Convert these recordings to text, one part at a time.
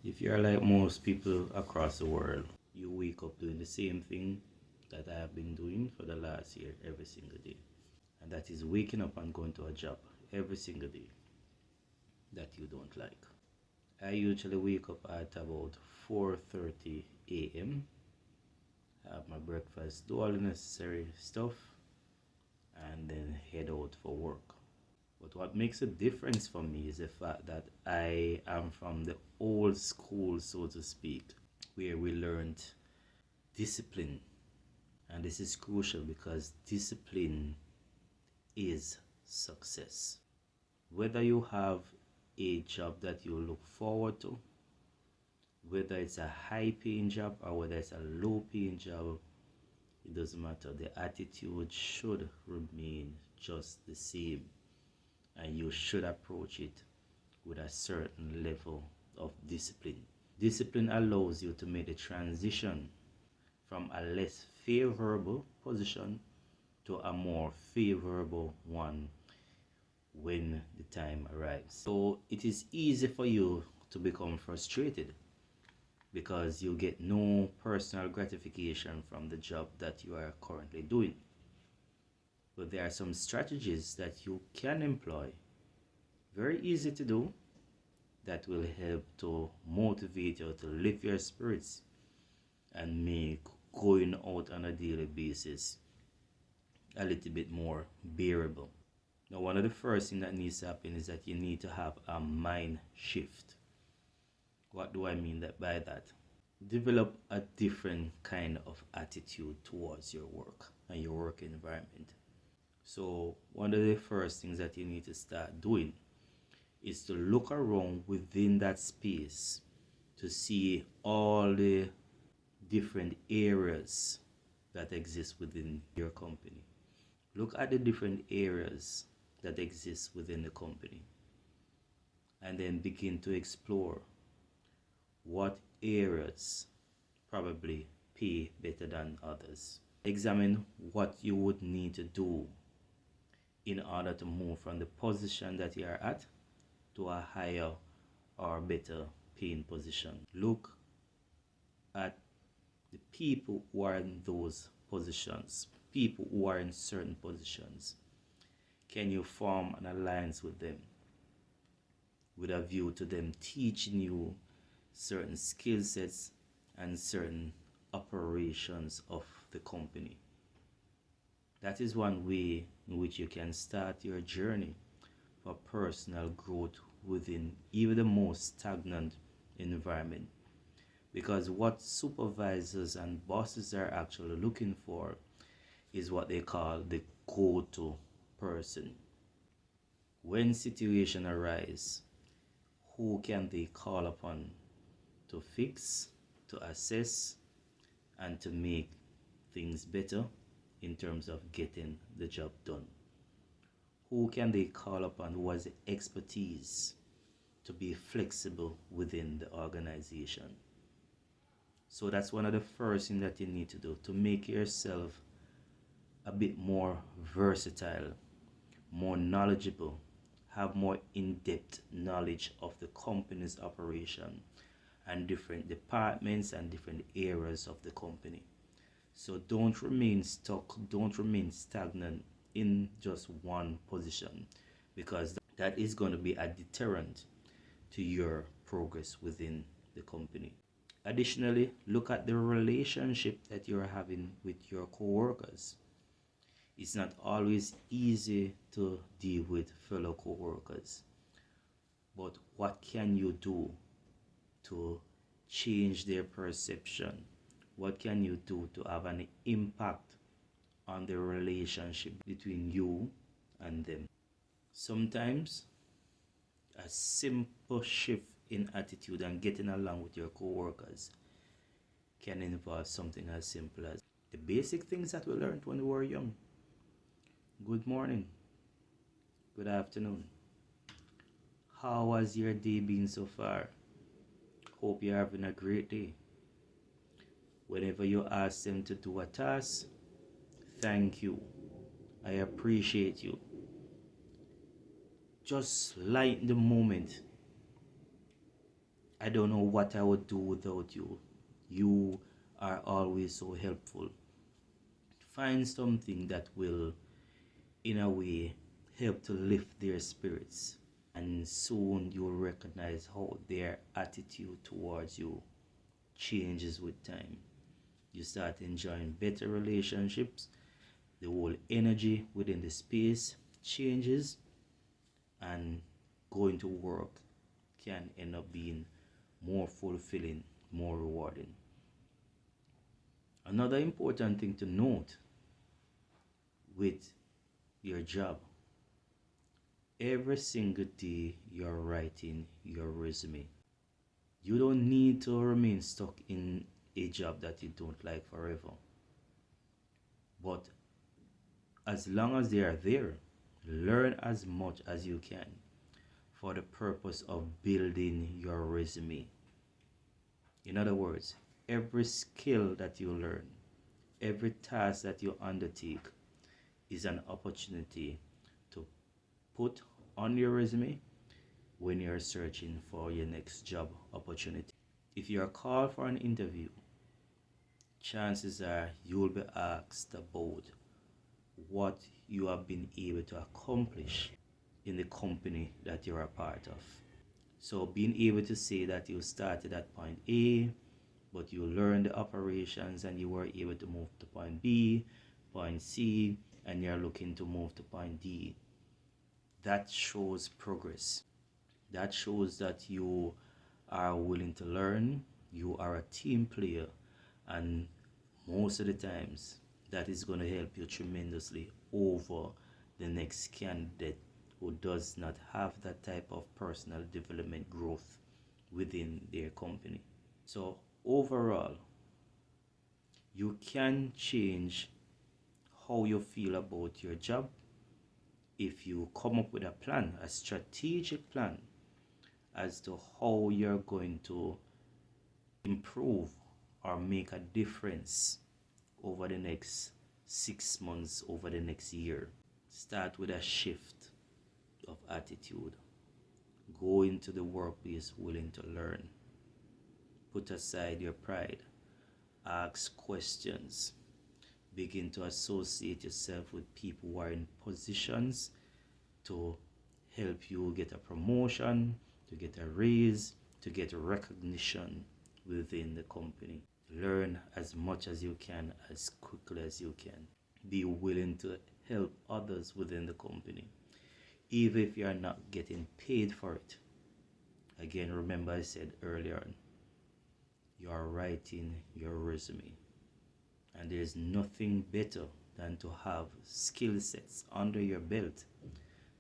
If you're like most people across the world, you wake up doing the same thing that I have been doing for the last year every single day. And that is waking up and going to a job every single day that you don't like. I usually wake up at about 4:30 a.m., have my breakfast, do all the necessary stuff, and then head out for work. But what makes a difference for me is the fact that I am from the old school, so to speak, where we learned discipline. And this is crucial because discipline is success. Whether you have a job that you look forward to, whether it's a high paying job or whether it's a low paying job, it doesn't matter. The attitude should remain just the same, and you should approach it with a certain level of discipline. Discipline allows you to make the transition from a less favorable position to a more favorable one when the time arrives. So it is easy for you to become frustrated because you get no personal gratification from the job that you are currently doing. But there are some strategies that you can employ, very easy to do, that will help to motivate you to lift your spirits and make going out on a daily basis a little bit more bearable. Now, one of the first things that needs to happen is that you need to have a mind shift. What do I mean by that? Develop a different kind of attitude towards your work and your work environment. So, one of the first things that you need to start doing is to look around within that space to see all the different areas that exist within your company. Look at the different areas that exist within the company and then begin to explore what areas probably pay better than others. Examine what you would need to do in order to move from the position that you are at to a higher or better paying position. Look at the people who are in those positions, people who are in certain positions. Can you form an alliance with them with a view to them teaching you certain skill sets and certain operations of the company? That is one way in which you can start your journey for personal growth within even the most stagnant environment. Because what supervisors and bosses are actually looking for is what they call the go-to person. When situation arise, who can they call upon to fix, to assess, and to make things better in terms of getting the job done? Who can they call upon who has the expertise to be flexible within the organization? So that's one of the first things that you need to do to make yourself a bit more versatile, more knowledgeable, have more in-depth knowledge of the company's operation and different departments and different areas of the company. So don't remain stuck, don't remain stagnant in just one position, because that is going to be a deterrent to your progress within the company. Additionally, look at the relationship that you're having with your co-workers. It's not always easy to deal with fellow co-workers, but what can you do to change their perception? What can you do to have an impact on the relationship between you and them? Sometimes a simple shift in attitude and getting along with your co-workers can involve something as simple as the basic things that we learned when we were young. Good morning, good afternoon. How has your day been so far? Hope you're having a great day. Whenever you ask them to do a task, thank you. I appreciate you. Just lighten the moment I don't know what I would do without you. You are always so helpful. Find something that will, in a way, help to lift their spirits. And soon you'll recognize how their attitude towards you changes with time. You start enjoying better relationships, the whole energy within the space changes, and going to work can end up being more fulfilling, more rewarding. Another important thing to note with your job, every single day you're writing your resume. You don't need to remain stuck in a job that you don't like forever. But as long as they are there, learn as much as you can for the purpose of building your resume. In other words, every skill that you learn, every task that you undertake is an opportunity to put on your resume when you're searching for your next job opportunity. If you are called for an interview, chances are you will be asked about what you have been able to accomplish in the company that you're a part of. So being able to say that you started at point A, but you learned the operations and you were able to move to point B, point C, and you're looking to move to point D, that shows progress. That shows that you are willing to learn, you are a team player, and most of the times that is going to help you tremendously over the next candidate who does not have that type of personal development growth within their company. So overall, you can change how you feel about your job if you come up with a plan, a strategic plan as to how you're going to improve or make a difference over the next 6 months, over the next year. Start with a shift of attitude. Go into the workplace willing to learn. Put aside your pride. Ask questions. Begin to associate yourself with people who are in positions to help you get a promotion, to get a raise, to get recognition within the company. Learn as much as you can, as quickly as you can. Be willing to help others within the company, even if you are not getting paid for it. Again, remember I said earlier on, you are writing your resume, and there's nothing better than to have skill sets under your belt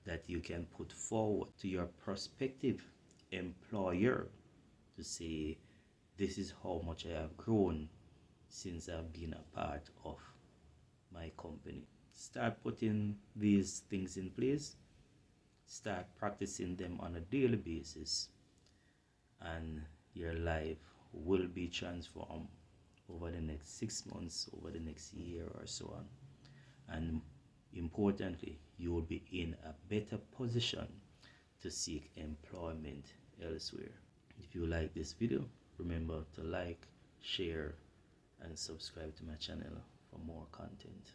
that you can put forward to your prospective employer to say, this is how much I have grown since I've been a part of my company. Start putting these things in place. Start practicing them on a daily basis, and your life will be transformed over the next 6 months, over the next year or so on. And importantly, you will be in a better position to seek employment elsewhere. If you like this video, remember to like, share, and subscribe to my channel for more content.